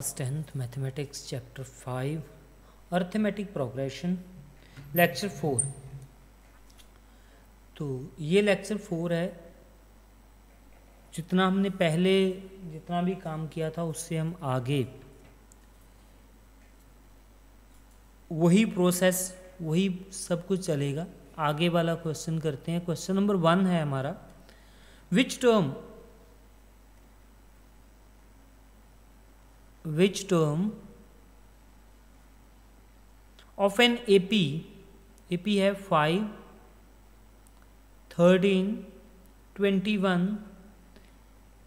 10th mathematics chapter 5 arithmetic progression lecture 4। तो ये lecture 4 है। जितना हमने पहले जितना भी काम किया था उससे हम आगे वही प्रोसेस वही सब कुछ चलेगा। आगे वाला क्वेश्चन करते हैं। क्वेश्चन नंबर 1 है हमारा, which term of an AP है 5, 13, 21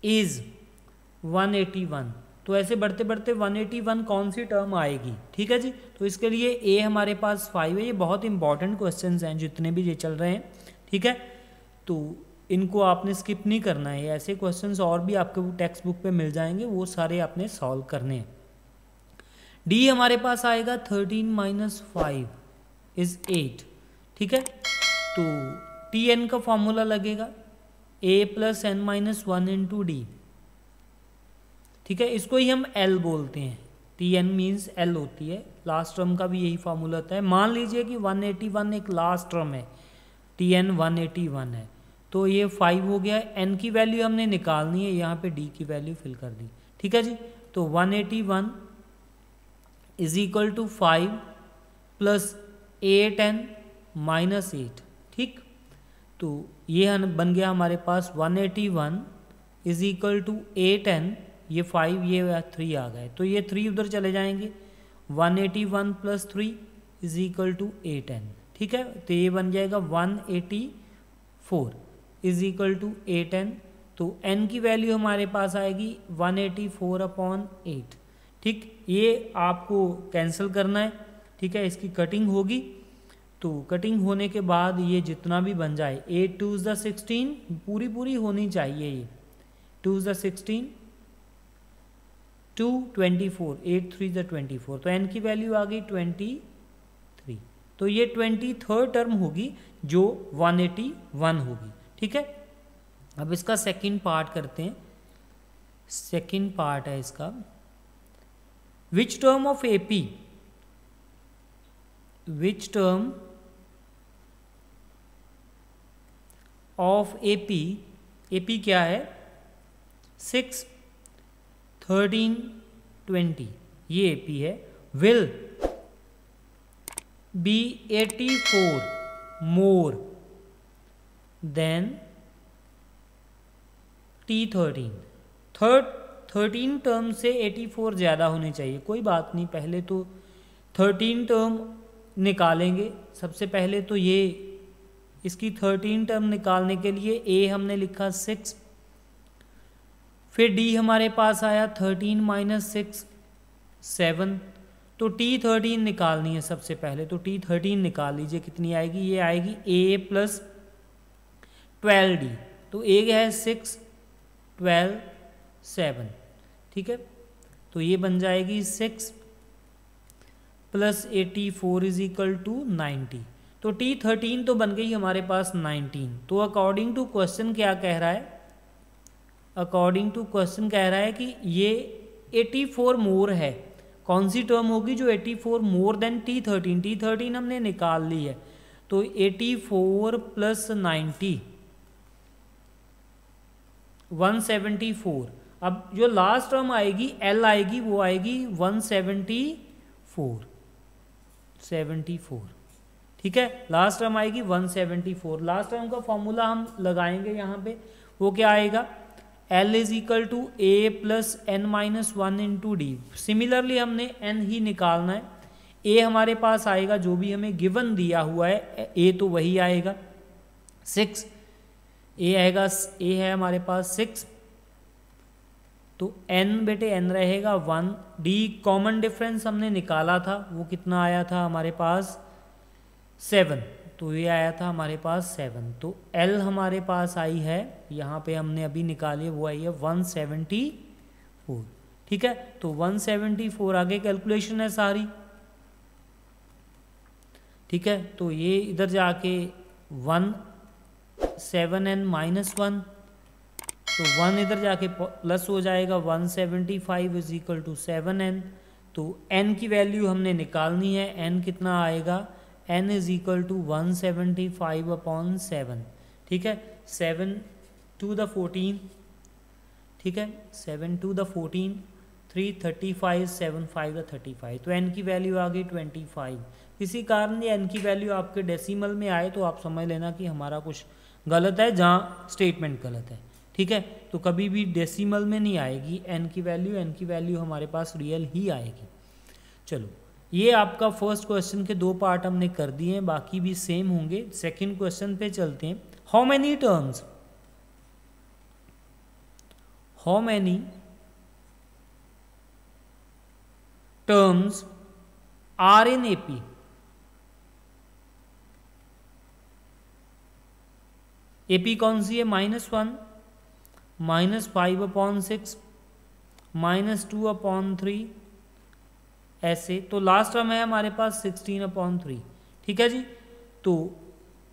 is 181। तो ऐसे बढ़ते बढ़ते 181 कौन सी टर्म आएगी? ठीक है जी। तो इसके लिए ए हमारे पास 5 है। ये बहुत इंपॉर्टेंट क्वेश्चंस हैं जितने भी ये चल रहे हैं। ठीक है, तो इनको आपने स्किप नहीं करना है। ऐसे क्वेश्चंस और भी आपके टेक्स्ट बुक पे मिल जाएंगे, वो सारे आपने सॉल्व करने हैं। डी हमारे पास आएगा 13 - 5 इज 8। ठीक है, तो टी एन का फॉर्मूला लगेगा a + n - 1 × d। ठीक है, इसको ही हम L बोलते हैं। टी एन मीन्स L होती है। लास्ट टर्म का भी यही फॉर्मूला होता है। मान लीजिए कि 181 एक लास्ट टर्म है, टी एन 181 है, तो ये 5 हो गया। n की वैल्यू हमने निकालनी है, यहाँ पे d की वैल्यू फिल कर दी। ठीक है जी। तो 181 = 5 + 8n - 8। ठीक, तो ये बन गया हमारे पास 181 = 8n। ये 5 ये 3 आ गए, तो ये 3 उधर चले जाएंगे। 181 + 3 = 8n। ठीक है, तो ये बन जाएगा 184 = 8n। तो n की वैल्यू हमारे पास आएगी 184/8। ठीक, ये आपको कैंसिल करना है। ठीक है, इसकी कटिंग होगी। तो कटिंग होने के बाद ये जितना भी बन जाए, 8 2 = 16 पूरी होनी चाहिए। ये 2 = 16, 2 24, 8 3 = 24। तो n की वैल्यू आ गई 23। तो ये 23rd टर्म होगी जो 181 होगी। ठीक है, अब इसका सेकंड पार्ट करते हैं। सेकंड पार्ट है इसका, which term of AP क्या है? 6, 13, 20 ये AP है। will be 84 more than T13। 13 term से 84 ज़्यादा होने चाहिए। कोई बात नहीं, पहले तो 13 टर्म निकालेंगे। सबसे पहले तो ये इसकी 13 टर्म निकालने के लिए ए हमने लिखा 6, फिर डी हमारे पास आया 13 - 6 7। तो T13 निकालनी है सबसे पहले। तो T13 निकाल लीजिए, कितनी आएगी? ये आएगी a + 12d। तो a है 6, 12, 7। ठीक है, तो ये बन जाएगी 6 + 84 = 90। तो T13 तो बन गई हमारे पास 19। तो अकॉर्डिंग टू क्वेश्चन क्या कह रहा है? अकॉर्डिंग टू क्वेश्चन कह रहा है कि ये 84 मोर है। कौन सी टर्म होगी जो 84 मोर देन T13? T13 हमने निकाल ली है। तो 84 + 90 174। अब जो लास्ट टर्म आएगी L आएगी, वो आएगी 174। ठीक है, लास्ट टर्म आएगी 174। लास्ट टर्म का फॉर्मूला हम लगाएंगे यहाँ पे। वो क्या आएगा? L = a + n - 1 × d। Similarly हमने n ही निकालना है। a हमारे पास आएगा जो भी हमें गिवन दिया हुआ है, a तो वही आएगा 6। a आएगा, a है हमारे पास 6। तो n बेटे n रहेगा 1। d कॉमन डिफरेंस हमने निकाला था, वो कितना आया था हमारे पास? 7। तो ये आया था हमारे पास 7। तो L हमारे पास आई है, यहाँ पे हमने अभी निकाली, वो आई है 174। ठीक है, तो 174 आगे कैलकुलेशन है सारी। ठीक है, तो ये इधर जाके 7n - 1 तो 1 इधर जाके प्लस हो जाएगा, 175 इज इक्वल टू 7n। तो n की वैल्यू हमने निकालनी है, n कितना आएगा, n इज इक्वल टू 175/7। ठीक है, 7 to the 14, ठीक है, 7 to the 14, 3 35, 7 5 the 35, तो n की वैल्यू आ गई 25। किसी कारण ये n की वैल्यू आपके डेसिमल में आए तो आप समझ लेना कि हमारा कुछ गलत है, जहाँ स्टेटमेंट गलत है। ठीक है, तो कभी भी डेसिमल में नहीं आएगी n की वैल्यू हमारे पास रियल ही आएगी। चलो, ये आपका फर्स्ट क्वेश्चन के 2 पार्ट हमने कर दिए हैं, बाकी भी सेम होंगे। सेकंड क्वेश्चन पे चलते हैं। How many terms are in AP? AP कौन सी है, -1, -5/6, -2/3, ऐसे। तो लास्ट टर्म है हमारे पास 16/3। ठीक है जी, तो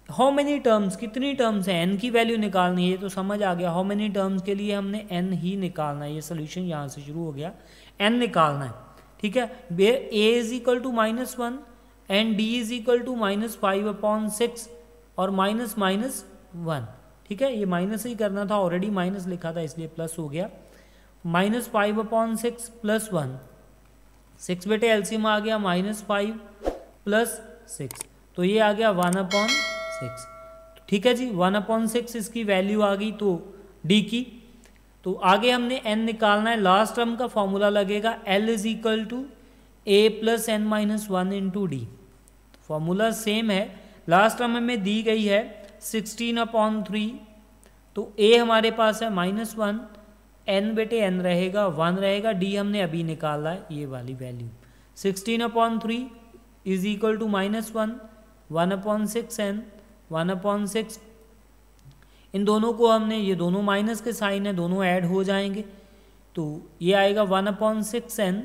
हाउ मेनी टर्म्स, कितनी टर्म्स हैं, n की वैल्यू निकालनी है, तो समझ आ गया। हाउ मेनी टर्म्स के लिए हमने n ही निकालना है, ये सोल्यूशन यहाँ से शुरू हो गया, n निकालना है। ठीक है, a is equal to -1 and d is equal to -5/6 और -1। ठीक है, ये माइनस ही करना था, ऑलरेडी माइनस लिखा था इसलिए प्लस हो गया। -5/6 + 1, 6 बेटे एलसीएम आ गया, -5 + 6, तो ये आ गया 1/6। ठीक है जी, 1/6 इसकी वैल्यू आ गई, तो d की। तो आगे हमने n निकालना है। लास्ट टर्म का फॉर्मूला लगेगा L is equal to a + n-1 into D. Formula same है, लास्ट टर्म हमें दी गई है 16/3, तो a हमारे पास है -1, n बेटे n रहेगा, 1 रहेगा, d हमने अभी निकाला है ये वाली value. 16/3 is equal to -1, 1/6n, 1/6। इन दोनों को हमने, ये दोनों माइनस के साइन है, दोनों ऐड हो जाएंगे, तो ये आएगा 1/6n,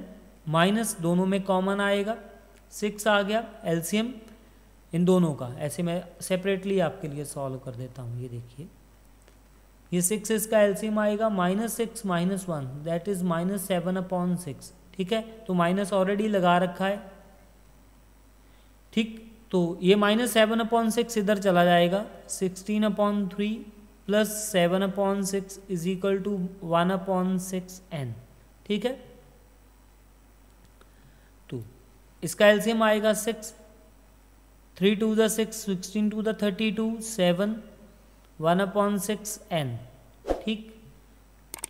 माइनस दोनों में कॉमन आएगा, 6 आ गया एलसीएम इन दोनों का। ऐसे मैं सेपरेटली आपके लिए सॉल्व कर देता हूँ। ये देखिए, ये 6 इसका एलसीएम आएगा, -6 - 1 दैट इज -7/6। ठीक है, तो माइनस ऑलरेडी लगा रखा है। ठीक, तो ये -7/6 इधर चला जाएगा, 16/3 + 7/6 इज इक्वल टू 1/6n। ठीक है, तो इसका एलसीएम आएगा 6, 3 2 द 6, 16 2 द 32, 7, 1/6n। ठीक,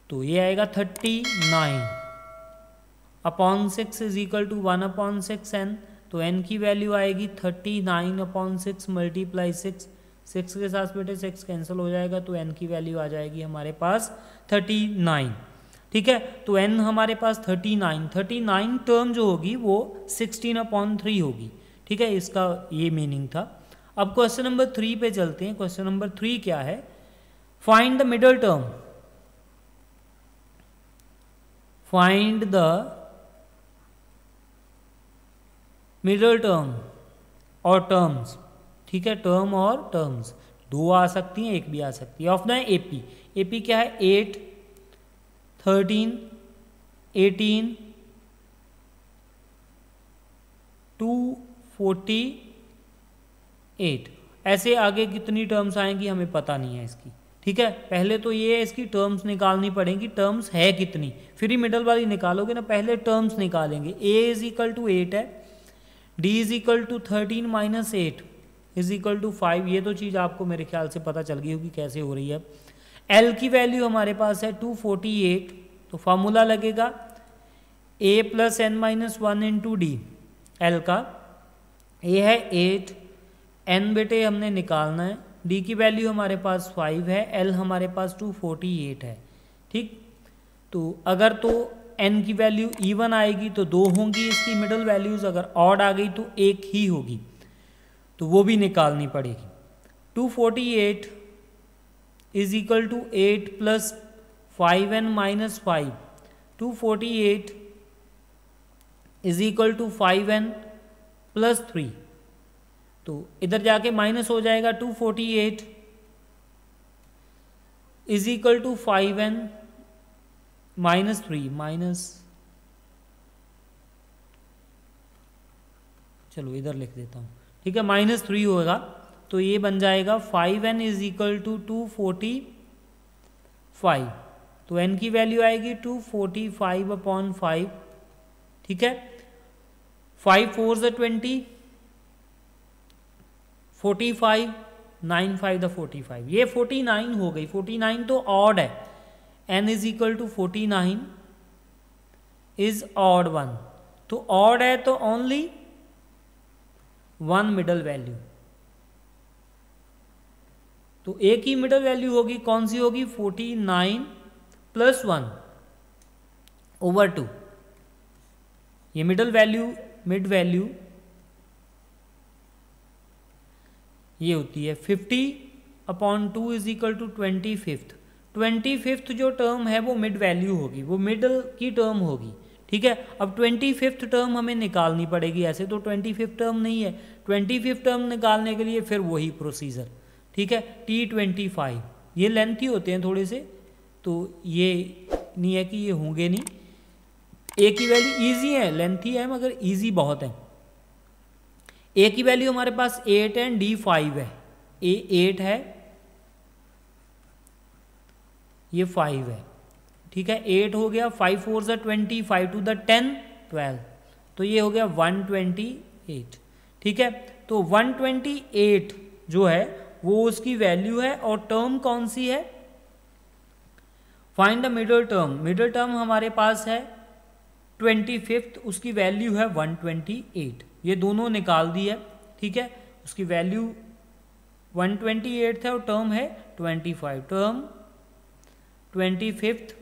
तो ये आएगा 39/6 इज इक्वल टू 1/6n। तो n की वैल्यू आएगी 39/6 × 6, 6 के साथ बेटे 6 कैंसिल हो जाएगा, तो n की वैल्यू आ जाएगी हमारे पास 39। ठीक है, तो n हमारे पास 39 टर्म जो होगी वो 16/3 होगी। ठीक है, इसका ये मीनिंग था। अब क्वेश्चन नंबर 3 पे चलते हैं। क्वेश्चन नंबर 3 क्या है, find the middle term, find the middle term और टर्म्स। ठीक है, टर्म और टर्म्स 2 आ सकती हैं, 1 भी आ सकती है। ऑफ द एपी, एपी क्या है, 8, 13, 18, 248, ऐसे आगे कितनी टर्म्स आएंगी हमें पता नहीं है इसकी। ठीक है, पहले तो ये है इसकी टर्म्स निकालनी पड़ेगी, टर्म्स है कितनी, फिर ही मिडल वाली निकालोगे ना, पहले टर्म्स निकालेंगे। a इज इक्वल टू 8 है, d is equal to 13 - 8 is equal to 5। ये तो चीज़ आपको मेरे ख्याल से पता चल गई होगी कैसे हो रही है। l की वैल्यू हमारे पास है 248, तो फार्मूला लगेगा a + n-1 into D. l का a है 8, n बेटे हमने निकालना है, d की वैल्यू हमारे पास 5 है, l हमारे पास 248 है। ठीक, तो अगर तो n की वैल्यू इवन आएगी तो 2 होंगी इसकी मिडल वैल्यूज़, अगर ऑड आ गई तो 1 ही होगी, तो वो भी निकालनी पड़ेगी। 248 is equal to 8 + 5n - 5, 248 is equal to 5n + 3, तो इधर जाके माइनस हो जाएगा 248 is equal to 5n minus 3 चलो इधर लिख देता हूँ, ठीक है, -3 होगा, तो ये बन जाएगा 5n इज इक्वल टू 245, तो n की वैल्यू आएगी 245/5, ठीक है, 5 4 20, 45, 9 5 45, ये 49 हो गई, 49 तो ऑड है, n is equal to 49 is odd 1, तो ऑड है तो ओनली 1 मिडल वैल्यू, तो एक ही मिडल वैल्यू होगी, कौन सी होगी, 49 + 1 / 2, ये मिड वैल्यू ये होती है 50/2 इज इक्वल टू 25th जो टर्म है वो मिड वैल्यू होगी, वो मिडल की टर्म होगी, ठीक है। अब 25th टर्म हमें निकालनी पड़ेगी, ऐसे तो 25th टर्म नहीं है, 25th टर्म निकालने के लिए फिर वही प्रोसीजर, ठीक है, T25, ये लेंथी होते हैं थोड़े से, तो ये नहीं है कि ये होंगे नहीं, ए की वैल्यू ईजी है, लेंथी है मगर ईजी बहुत है। ए की वैल्यू हमारे पास 8 है, डी 5 है, ए 8 है, ये 5 है, ठीक है, 8 हो गया, 5 4 20, 5 2 10 12, तो ये हो गया 128, ठीक है, तो 128 जो है वो उसकी वैल्यू है, और टर्म कौन सी है, फाइंड द मिडल टर्म हमारे पास है 25th, उसकी वैल्यू है 128, ये दोनों निकाल दी है, ठीक है, उसकी वैल्यू 128 है और टर्म है 25, टर्म 25th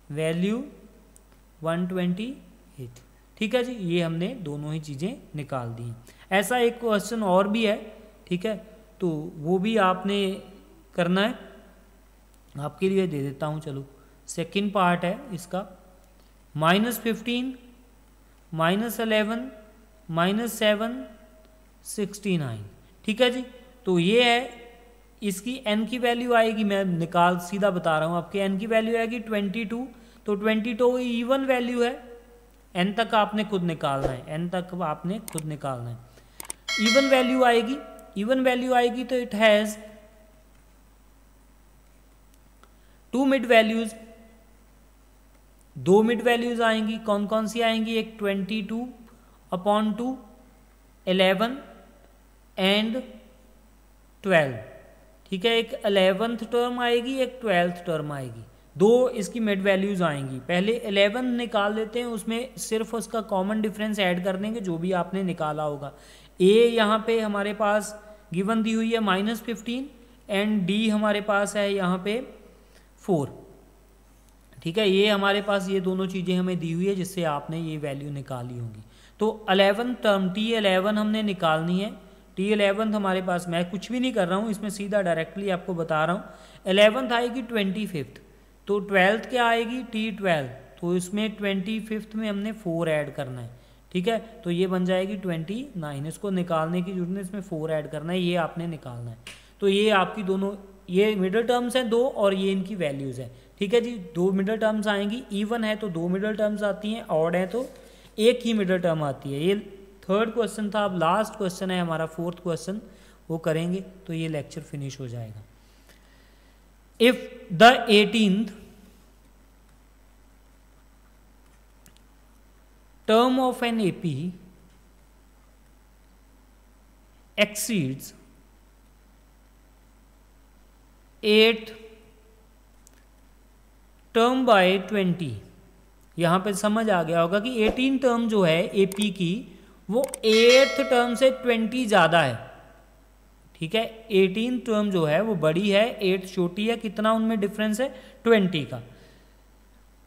वैल्यू 128, ठीक है जी, ये हमने दोनों ही चीज़ें निकाल दी हैं। ऐसा एक क्वेश्चन और भी है, ठीक है, तो वो भी आपने करना है, आपके लिए दे देता हूँ, चलो सेकंड पार्ट है इसका, -15 -11 -7 69, ठीक है जी, तो ये है, इसकी n की वैल्यू आएगी, मैं सीधा बता रहा हूँ, आपके n की वैल्यू आएगी 22, तो 22 इवन वैल्यू है, n तक आपने खुद निकालना है, n तक आपने खुद निकालना है, इवन वैल्यू आएगी तो it has 2 mid values, 2 mid values आएंगी, कौन कौन सी आएंगी, एक 22/2, 11 एंड 12, ठीक है, एक 11th टर्म आएगी, एक 12th टर्म आएगी, दो इसकी मिड वैल्यूज आएंगी। पहले 11 निकाल लेते हैं, उसमें सिर्फ उसका कॉमन डिफरेंस ऐड कर देंगे जो भी आपने निकाला होगा। ए यहाँ पे हमारे पास गिवन दी हुई है -15 एंड डी हमारे पास है यहाँ पे 4, ठीक है, ये हमारे पास ये दोनों चीज़ें हमें दी हुई है जिससे आपने ये वैल्यू निकाली होंगी। तो 11 टर्म T11 हमने निकालनी है, T11 हमारे पास, मैं कुछ भी नहीं कर रहा हूँ इसमें, सीधा डायरेक्टली आपको बता रहा हूँ। 11th आएगी 25th, तो 12th क्या आएगी T12, तो इसमें 25th में हमने 4 ऐड करना है, ठीक है, तो ये बन जाएगी 29, इसको निकालने की जरूरत है, इसमें 4 ऐड करना है, ये आपने निकालना है। तो ये आपकी दोनों, ये मिडल टर्म्स हैं 2 और ये इनकी वैल्यूज़ हैं, ठीक है जी, 2 मिडल टर्म्स आएंगी, इवन है तो 2 मिडल टर्म्स आती हैं, ऑड है तो एक ही मिडल टर्म आती है। ये थर्ड क्वेश्चन था, अब लास्ट क्वेश्चन है हमारा, 4th क्वेश्चन, वो करेंगे तो ये लेक्चर फिनिश हो जाएगा। If the 18th term of an AP exceeds 8 term by 20, यहाँ पे समझ आ गया होगा कि 18 टर्म जो है AP की वो 8th टर्म से 20 ज़्यादा है, ठीक है, 18 टर्म जो है वो बड़ी है, 8 छोटी है, कितना उनमें डिफरेंस है 20 का।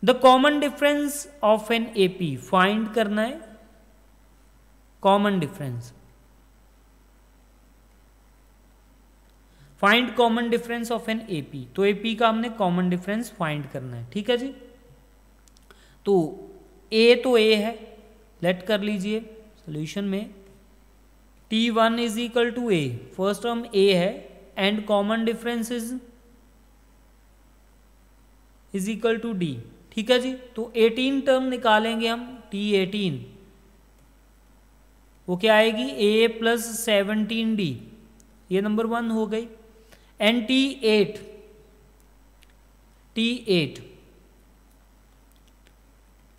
The common difference of an AP find करना है, common difference, find common difference of an AP, तो AP का हमने कॉमन डिफरेंस फाइंड करना है, ठीक है जी। तो A है, लेट कर लीजिए सोल्यूशन में, T1 = A, first term A है and common difference is is equal to D. ठीक है जी, तो 18 टर्म निकालेंगे हम, T18 वो क्या आएगी A प्लस 17D, ये नंबर 1 हो गई। एंड T8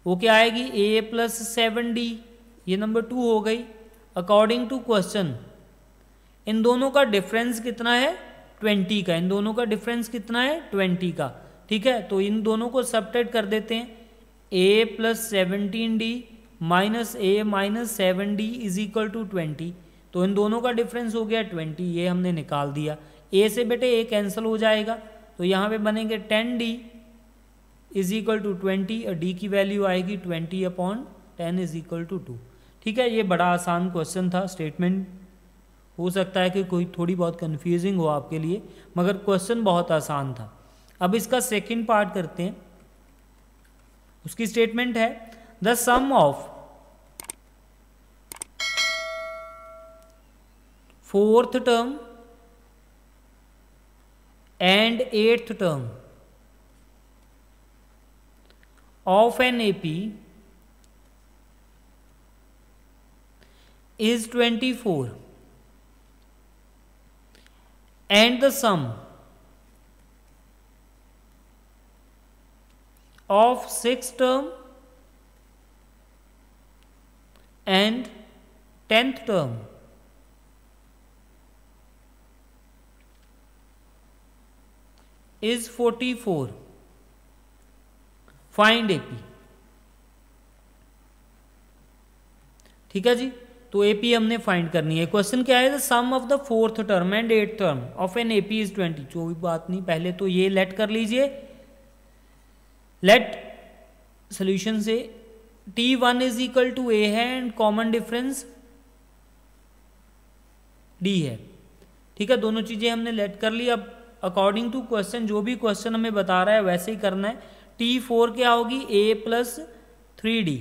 वो क्या आएगी A प्लस 7D, ये नंबर 2 हो गई। अकॉर्डिंग टू क्वेश्चन इन दोनों का डिफरेंस कितना है 20 का, इन दोनों का डिफरेंस कितना है 20 का। ठीक है, तो इन दोनों को सबट्रैक्ट कर देते हैं, A plus 17D minus A minus 7D is equal to 20। तो इन दोनों का डिफरेंस हो गया 20, ये हमने निकाल दिया। A से बेटे A कैंसिल हो जाएगा, तो यहाँ पे बनेंगे 10D इज इक्वल टू 20 और D की वैल्यू आएगी 20/10 इज इक्वल टू 2। ठीक है, ये बड़ा आसान क्वेश्चन था। स्टेटमेंट हो सकता है कि कोई थोड़ी बहुत कन्फ्यूजिंग हो आपके लिए, मगर क्वेश्चन बहुत आसान था। अब इसका सेकंड पार्ट करते हैं। उसकी स्टेटमेंट है the sum of fourth term and eighth term of an AP is 24 and the sum of sixth term and 10th term is 44. Find AP। ठीक है जी, तो AP हमने फाइंड करनी है। क्वेश्चन क्या है, the sum of the fourth term and eight term of an AP is 20। कोई बात नहीं, पहले तो ये लेट कर लीजिए। लेट सोल्यूशन से T1 is equal to A है एंड कॉमन डिफरेंस D है। ठीक है, दोनों चीजें हमने लेट कर ली। अब अकॉर्डिंग टू क्वेश्चन, जो भी क्वेश्चन हमें बता रहा है वैसे ही करना है। T4 क्या होगी A प्लस 3D,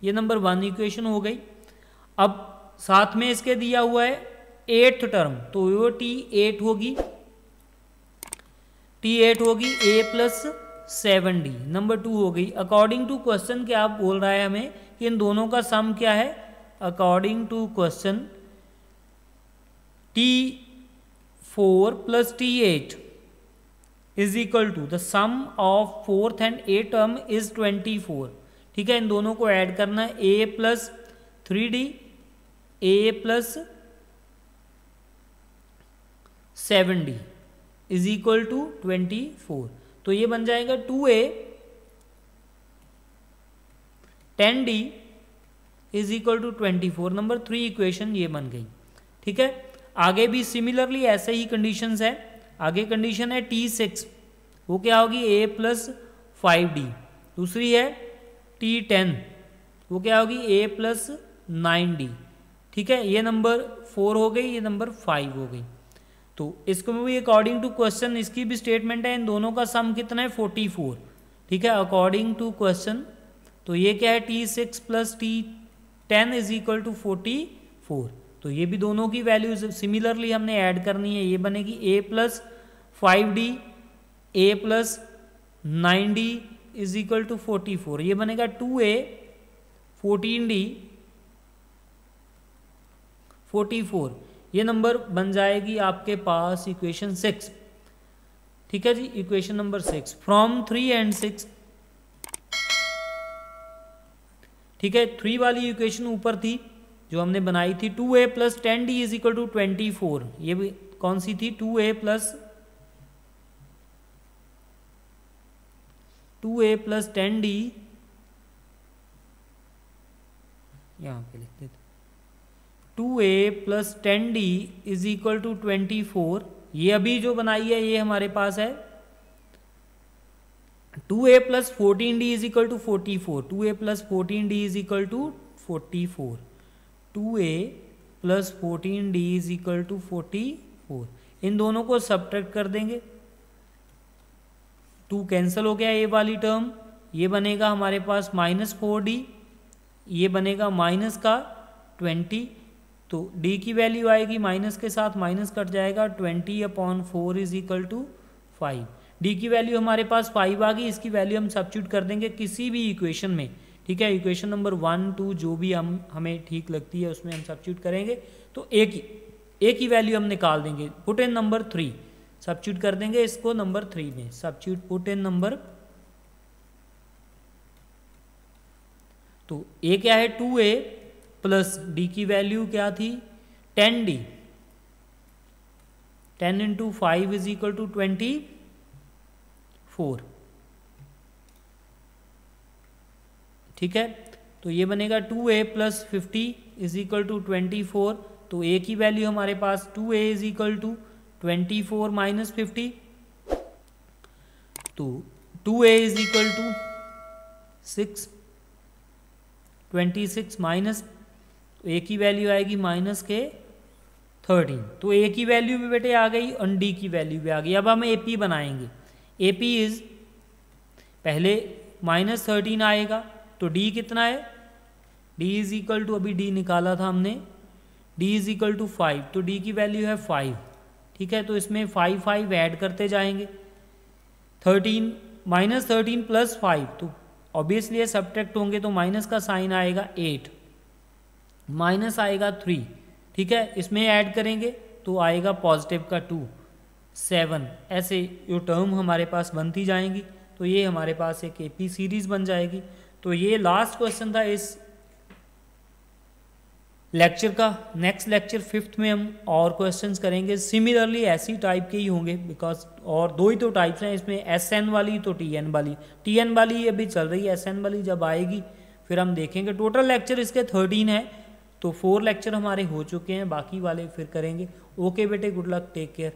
ये नंबर 1 इक्वेशन हो गई। अब साथ में इसके दिया हुआ है एट्थ टर्म, तो वो T8 होगी, A प्लस 7D नंबर 2 हो गई। अकॉर्डिंग टू क्वेश्चन क्या बोल रहा है हमें कि इन दोनों का सम क्या है। According to question T4 plus T8 is equal to the sum of fourth and eight term is 24। ठीक है, इन दोनों को ऐड करना है, A plus 3D A plus 7D is equal to 24। तो ये बन जाएगा 2A 10D is equal to 24, number 3 equation ये बन गई। ठीक है, आगे भी सिमिलरली ऐसे ही कंडीशंस है। आगे कंडीशन है T6, वो क्या होगी A प्लस 5D। दूसरी है T10, वो क्या होगी A प्लस 9D। ठीक है, ये नंबर 4 हो गई, ये नंबर 5 हो गई। तो इसको भी अकॉर्डिंग टू क्वेश्चन इसकी भी स्टेटमेंट है, इन दोनों का सम कितना है 44। ठीक है, अकॉर्डिंग टू क्वेश्चन तो ये क्या है T6 plus T10 is equal to 44। तो ये भी दोनों की वैल्यूज सिमिलरली हमने ऐड करनी है। ये बनेगी A plus 5D A plus 9D is equal to 44। ये बनेगा 2A 14D 44। ये नंबर बन जाएगी आपके पास इक्वेशन 6। ठीक है जी, इक्वेशन नंबर 6 फ्रॉम 3 एंड 6। ठीक है, 3 वाली इक्वेशन ऊपर थी जो हमने बनाई थी, 2A plus 10D is equal to 24। ये भी कौन सी थी, 2A प्लस 10D, यहां पे लिख देते 2A plus 10D is equal to 24। ये अभी जो बनाई है ये हमारे पास है 2A plus 14D is equal to 44। 2A plus 14D is equal to 44। 2A plus 14D is equal to 44। इन दोनों को सब्ट्रैक्ट कर देंगे, 2 कैंसिल हो गया ए वाली टर्म, ये बनेगा हमारे पास -4D, ये बनेगा माइनस का 20। तो D की वैल्यू आएगी माइनस के साथ माइनस कट जाएगा, 20/4 इज इक्वल टू 5। डी की वैल्यू हमारे पास 5 आ गई, इसकी वैल्यू हम सब्स्टिट्यूट कर देंगे किसी भी इक्वेशन में, ठीक है। इक्वेशन नंबर 1 2 जो भी हमें ठीक लगती है उसमें हम सब्स्टिट्यूट करेंगे, तो ए की वैल्यू हम निकाल देंगे। पुट इन नंबर 3, सब्स्टिट्यूट कर देंगे इसको नंबर 3 में, सब्स्टिट्यूट पुट इन नंबर, तो ए क्या है 2a प्लस डी की वैल्यू क्या थी 10d, 10 into 5 is equal to 24, ठीक है। तो ये बनेगा 2a plus 50 is equal to 24, तो a की वैल्यू हमारे पास 2a is equal to 24 minus 50, तो 2a is equal to 6, 26 minus a की वैल्यू आएगी माइनस के 13, तो ए की वैल्यू भी बेटे आ गई और डी की वैल्यू भी आ गई। अब हम एपी बनाएंगे, एपी इज पहले माइनस 13 आएगा, तो डी कितना है, डी इज इक्वल टू, अभी डी निकाला था हमने, डी इज इक्वल टू 5, तो डी की वैल्यू है 5, ठीक है। तो इसमें 5 5 ऐड करते जाएंगे, 13 माइनस 13 प्लस 5, तो ऑब्वियसली ये सब्ट्रैक्ट होंगे, तो माइनस का साइन आएगा 8, माइनस आएगा 3, ठीक है। इसमें ऐड करेंगे तो आएगा पॉजिटिव का 2, 7, ऐसे जो टर्म हमारे पास बनती जाएंगी, तो ये हमारे पास एक एपी सीरीज बन जाएगी। तो ये लास्ट क्वेश्चन था इस लेक्चर का। नेक्स्ट लेक्चर 5th में हम और क्वेश्चंस करेंगे, सिमिलरली ऐसी टाइप के ही होंगे, बिकॉज और दो ही तो टाइप्स हैं इसमें, SN वाली तो TN वाली, TN वाली अभी चल रही है, SN वाली जब आएगी फिर हम देखेंगे। टोटल लेक्चर इसके 13 है, तो 4 लेक्चर हमारे हो चुके हैं, बाकी वाले फिर करेंगे। ओके बेटे, गुड लक, टेक केयर।